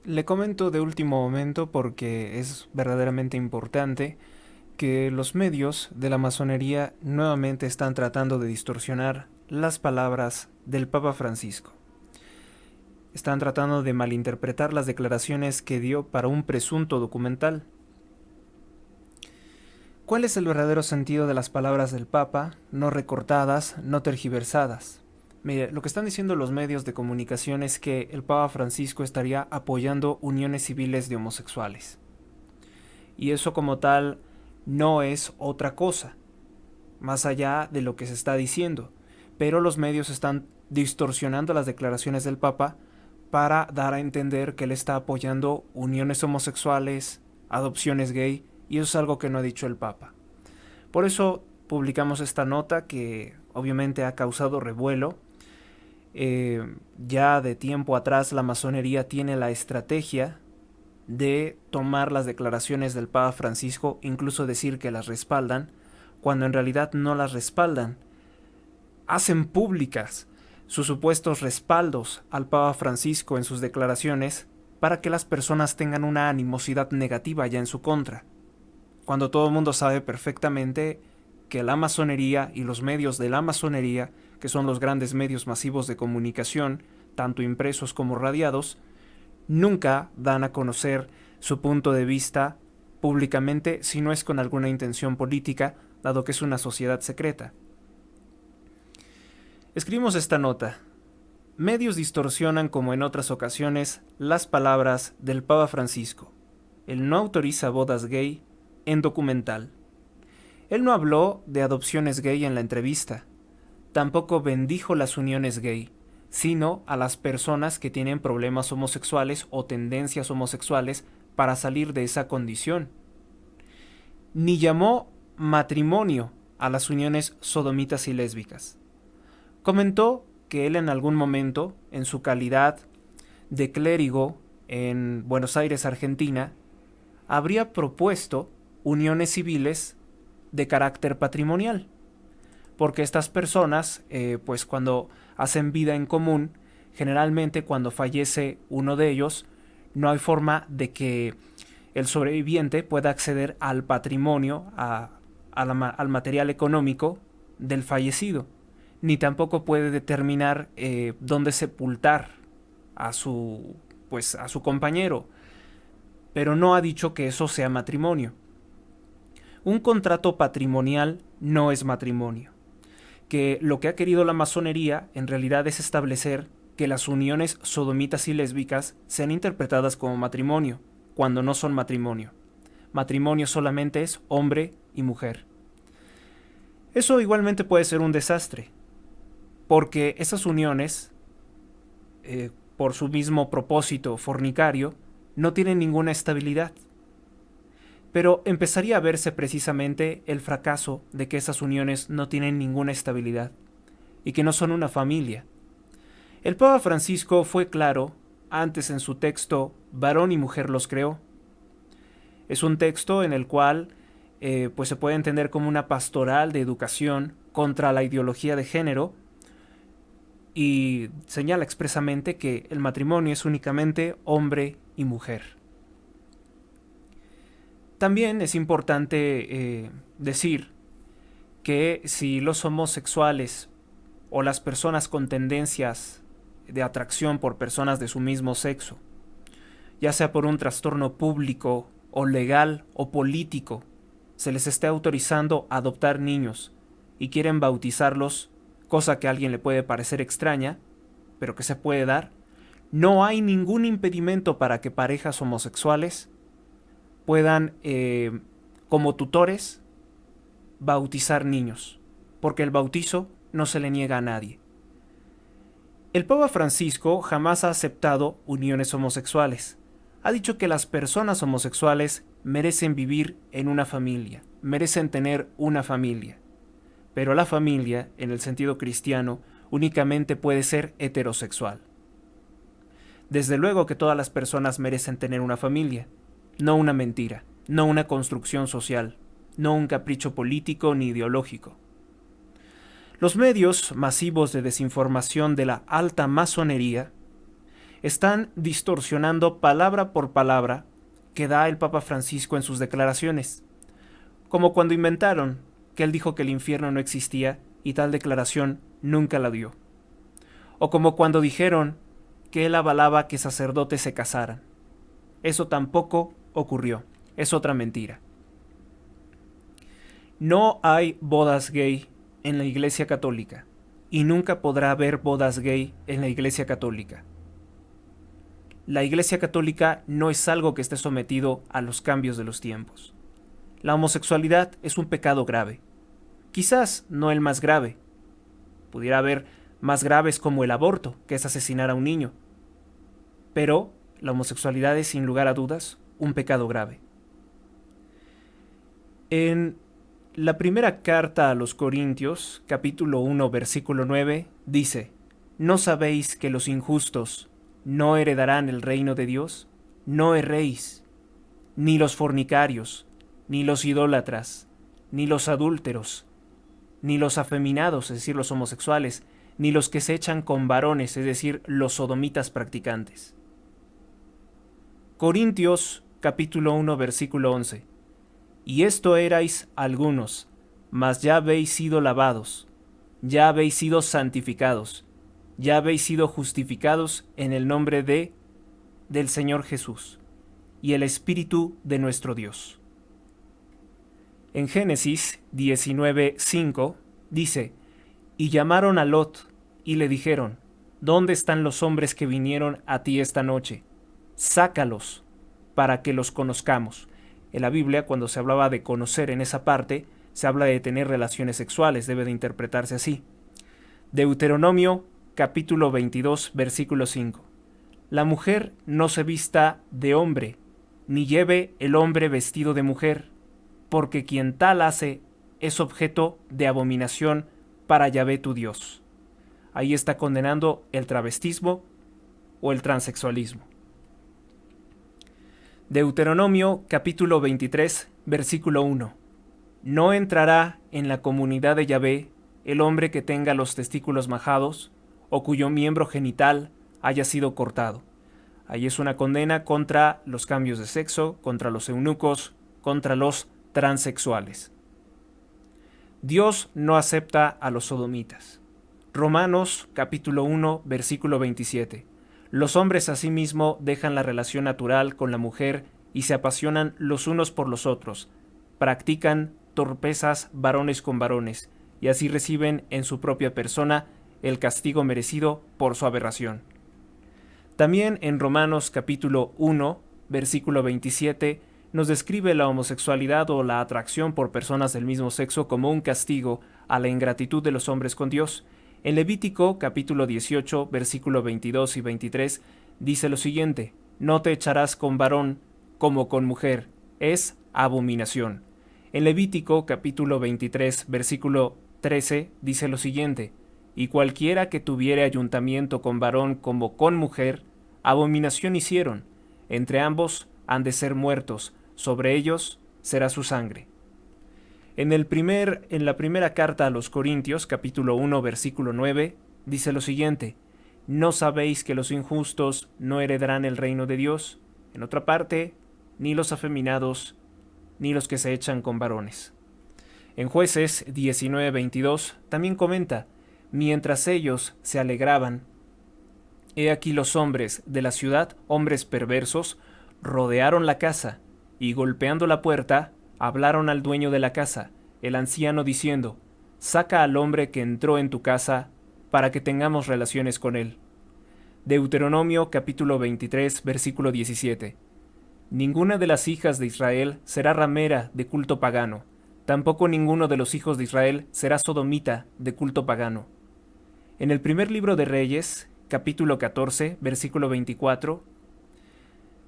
Le comento de último momento porque es verdaderamente importante que los medios de la masonería nuevamente están tratando de distorsionar las palabras del Papa Francisco. Están tratando de malinterpretar las declaraciones que dio para un presunto documental. ¿Cuál es el verdadero sentido de las palabras del Papa, no recortadas, no tergiversadas? Mire, lo que están diciendo los medios de comunicación es que el Papa Francisco estaría apoyando uniones civiles de homosexuales. Y eso como tal no es otra cosa, más allá de lo que se está diciendo. Pero los medios están distorsionando las declaraciones del Papa para dar a entender que él está apoyando uniones homosexuales, adopciones gay, y eso es algo que no ha dicho el Papa. Por eso publicamos esta nota que obviamente ha causado revuelo. Ya de tiempo atrás la masonería tiene la estrategia de tomar las declaraciones del Papa Francisco, incluso decir que las respaldan, cuando en realidad no las respaldan. Hacen públicas sus supuestos respaldos al Papa Francisco en sus declaraciones para que las personas tengan una animosidad negativa ya en su contra, cuando todo el mundo sabe perfectamente que la masonería y los medios de la masonería, que son los grandes medios masivos de comunicación, tanto impresos como radiados, nunca dan a conocer su punto de vista públicamente si no es con alguna intención política, dado que es una sociedad secreta. Escribimos esta nota. Medios distorsionan como en otras ocasiones las palabras del Papa Francisco. Él no autoriza bodas gay en documental. Él no habló de adopciones gay en la entrevista. Tampoco bendijo las uniones gay, sino a las personas que tienen problemas homosexuales o tendencias homosexuales para salir de esa condición. Ni llamó matrimonio a las uniones sodomitas y lésbicas. Comentó que él en algún momento, en su calidad de clérigo en Buenos Aires, Argentina, habría propuesto uniones civiles de carácter patrimonial, porque estas personas, pues cuando hacen vida en común, generalmente cuando fallece uno de ellos, no hay forma de que el sobreviviente pueda acceder al patrimonio, al material económico del fallecido, ni tampoco puede determinar dónde sepultar a su, pues, a su compañero, pero no ha dicho que eso sea matrimonio. Un contrato patrimonial no es matrimonio. Que lo que ha querido la masonería en realidad es establecer que las uniones sodomitas y lésbicas sean interpretadas como matrimonio, cuando no son matrimonio. Matrimonio solamente es hombre y mujer. Eso igualmente puede ser un desastre, porque esas uniones, por su mismo propósito fornicario, no tienen ninguna estabilidad. Pero empezaría a verse precisamente el fracaso de que esas uniones no tienen ninguna estabilidad y que no son una familia. El Papa Francisco fue claro antes en su texto Varón y mujer los creó. Es un texto en el cual pues se puede entender como una pastoral de educación contra la ideología de género, y señala expresamente que el matrimonio es únicamente hombre y mujer. También es importante decir que si los homosexuales o las personas con tendencias de atracción por personas de su mismo sexo, ya sea por un trastorno público o legal o político, se les esté autorizando a adoptar niños y quieren bautizarlos, cosa que a alguien le puede parecer extraña, pero que se puede dar, no hay ningún impedimento para que parejas homosexuales puedan, como tutores, bautizar niños, porque el bautizo no se le niega a nadie. El Papa Francisco jamás ha aceptado uniones homosexuales. Ha dicho que las personas homosexuales merecen vivir en una familia, merecen tener una familia. Pero la familia, en el sentido cristiano, únicamente puede ser heterosexual. Desde luego que todas las personas merecen tener una familia, no una mentira, no una construcción social, no un capricho político ni ideológico. Los medios masivos de desinformación de la alta masonería Están distorsionando palabra por palabra que da el Papa Francisco en sus declaraciones. Como cuando inventaron que él dijo que el infierno no existía y tal declaración nunca la dio. O como cuando dijeron que él avalaba que sacerdotes se casaran. Eso tampoco ocurrió. Es otra mentira. No hay bodas gay en la Iglesia Católica y nunca podrá haber bodas gay en la Iglesia Católica. La Iglesia Católica no es algo que esté sometido a los cambios de los tiempos. La homosexualidad es un pecado grave. Quizás no el más grave. Pudiera haber más graves como el aborto, que es asesinar a un niño. Pero la homosexualidad es, sin lugar a dudas, un pecado grave. En la primera carta a los Corintios, capítulo 1, versículo 9, dice: ¿No sabéis que los injustos no heredarán el reino de Dios? No erréis, ni los fornicarios, ni los idólatras, ni los adúlteros, ni los afeminados, es decir, los homosexuales, ni los que se echan con varones, es decir, los sodomitas practicantes. Corintios, capítulo 1, versículo 11. Y esto erais algunos, mas ya habéis sido lavados, ya habéis sido santificados, ya habéis sido justificados en el nombre del Señor Jesús y el Espíritu de nuestro Dios. En Génesis 19:5 dice: Y llamaron a Lot y le dijeron: ¿Dónde están los hombres que vinieron a ti esta noche? Sácalos para que los conozcamos. En la Biblia, cuando se hablaba de conocer en esa parte, se habla de tener relaciones sexuales, debe de interpretarse así. Deuteronomio capítulo 22, versículo 5. La mujer no se vista de hombre, ni lleve el hombre vestido de mujer, porque quien tal hace es objeto de abominación para Yahvé tu Dios. Ahí está condenando el travestismo o el transexualismo. Deuteronomio capítulo 23, versículo 1. No entrará en la comunidad de Yahvé el hombre que tenga los testículos majados o cuyo miembro genital haya sido cortado. Ahí es una condena contra los cambios de sexo, contra los eunucos, contra los transexuales. Dios no acepta a los sodomitas. Romanos capítulo 1, versículo 27. Los hombres asimismo dejan la relación natural con la mujer y se apasionan los unos por los otros, practican torpezas varones con varones, y así reciben en su propia persona el castigo merecido por su aberración. También en Romanos capítulo 1, versículo 27, nos describe la homosexualidad o la atracción por personas del mismo sexo como un castigo a la ingratitud de los hombres con Dios. En Levítico capítulo 18, versículo 22 y 23, dice lo siguiente: No te echarás con varón como con mujer, es abominación. En Levítico capítulo 23, versículo 13, dice lo siguiente: Y cualquiera que tuviere ayuntamiento con varón como con mujer, abominación hicieron, entre ambos han de ser muertos, sobre ellos será su sangre. En la primera carta a los Corintios, capítulo 1, versículo 9, dice lo siguiente: ¿No sabéis que los injustos no heredarán el reino de Dios? En otra parte, ni los afeminados, ni los que se echan con varones. En Jueces 19:22 también comenta: Mientras ellos se alegraban, he aquí los hombres de la ciudad, hombres perversos, rodearon la casa, y golpeando la puerta, hablaron al dueño de la casa, el anciano, diciendo: Saca al hombre que entró en tu casa, para que tengamos relaciones con él. Deuteronomio capítulo 23, versículo 17. Ninguna de las hijas de Israel será ramera de culto pagano, tampoco ninguno de los hijos de Israel será sodomita de culto pagano. En el primer libro de Reyes, capítulo 14, versículo 24,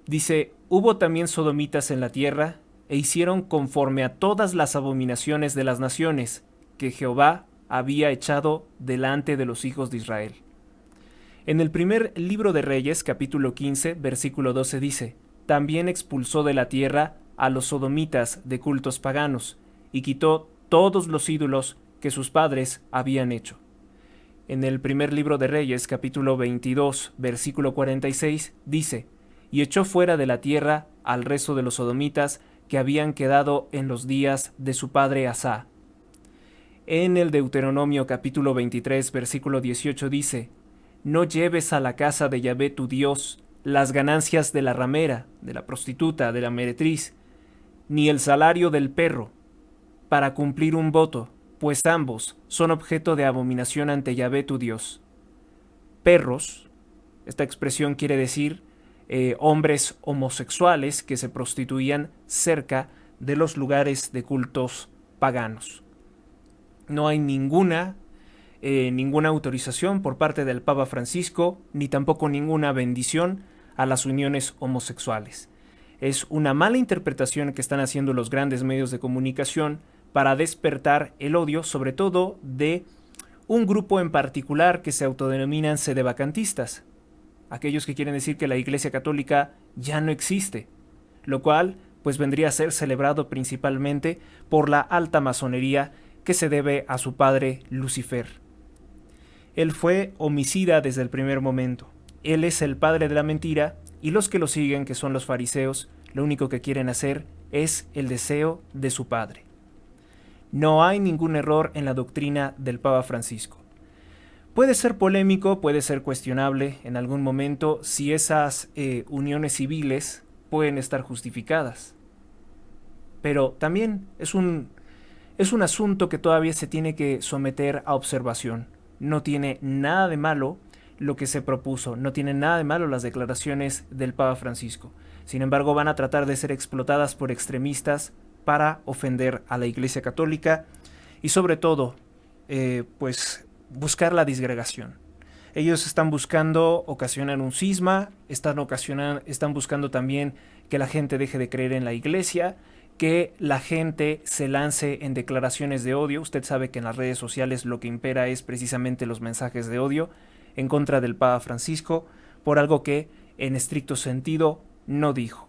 dice: Hubo también sodomitas en la tierra, e hicieron conforme a todas las abominaciones de las naciones que Jehová había echado delante de los hijos de Israel. En el primer libro de Reyes, capítulo 15, versículo 12 dice: También expulsó de la tierra a los sodomitas de cultos paganos, y quitó todos los ídolos que sus padres habían hecho. En el primer libro de Reyes, capítulo 22, versículo 46, dice: y echó fuera de la tierra al resto de los sodomitas que habían quedado en los días de su padre Asá. En el Deuteronomio capítulo 23, versículo 18 dice: no lleves a la casa de Yahvé tu Dios las ganancias de la ramera, de la prostituta, de la meretriz, ni el salario del perro, para cumplir un voto, pues ambos son objeto de abominación ante Yahvé tu Dios. Perros, esta expresión quiere decir hombres homosexuales que se prostituían cerca de los lugares de cultos paganos. No hay ninguna autorización por parte del Papa Francisco, ni tampoco ninguna bendición a las uniones homosexuales. Es una mala interpretación que están haciendo los grandes medios de comunicación para despertar el odio, sobre todo de un grupo en particular que se autodenominan sedevacantistas, aquellos que quieren decir que la Iglesia Católica ya no existe, lo cual pues vendría a ser celebrado principalmente por la alta masonería que se debe a su padre Lucifer. Él fue homicida desde el primer momento. Él es el padre de la mentira y los que lo siguen, que son los fariseos, lo único que quieren hacer es el deseo de su padre. No hay ningún error en la doctrina del Papa Francisco. Puede ser polémico, puede ser cuestionable en algún momento si esas uniones civiles pueden estar justificadas. Pero también es un asunto que todavía se tiene que someter a observación. No tiene nada de malo lo que se propuso, no tiene nada de malo las declaraciones del Papa Francisco. Sin embargo, van a tratar de ser explotadas por extremistas para ofender a la Iglesia Católica y sobre todo, pues buscar la disgregación. Ellos están buscando ocasionar un cisma, están buscando también que la gente deje de creer en la Iglesia, que la gente se lance en declaraciones de odio. Usted sabe que en las redes sociales lo que impera es precisamente los mensajes de odio en contra del Papa Francisco por algo que en estricto sentido no dijo.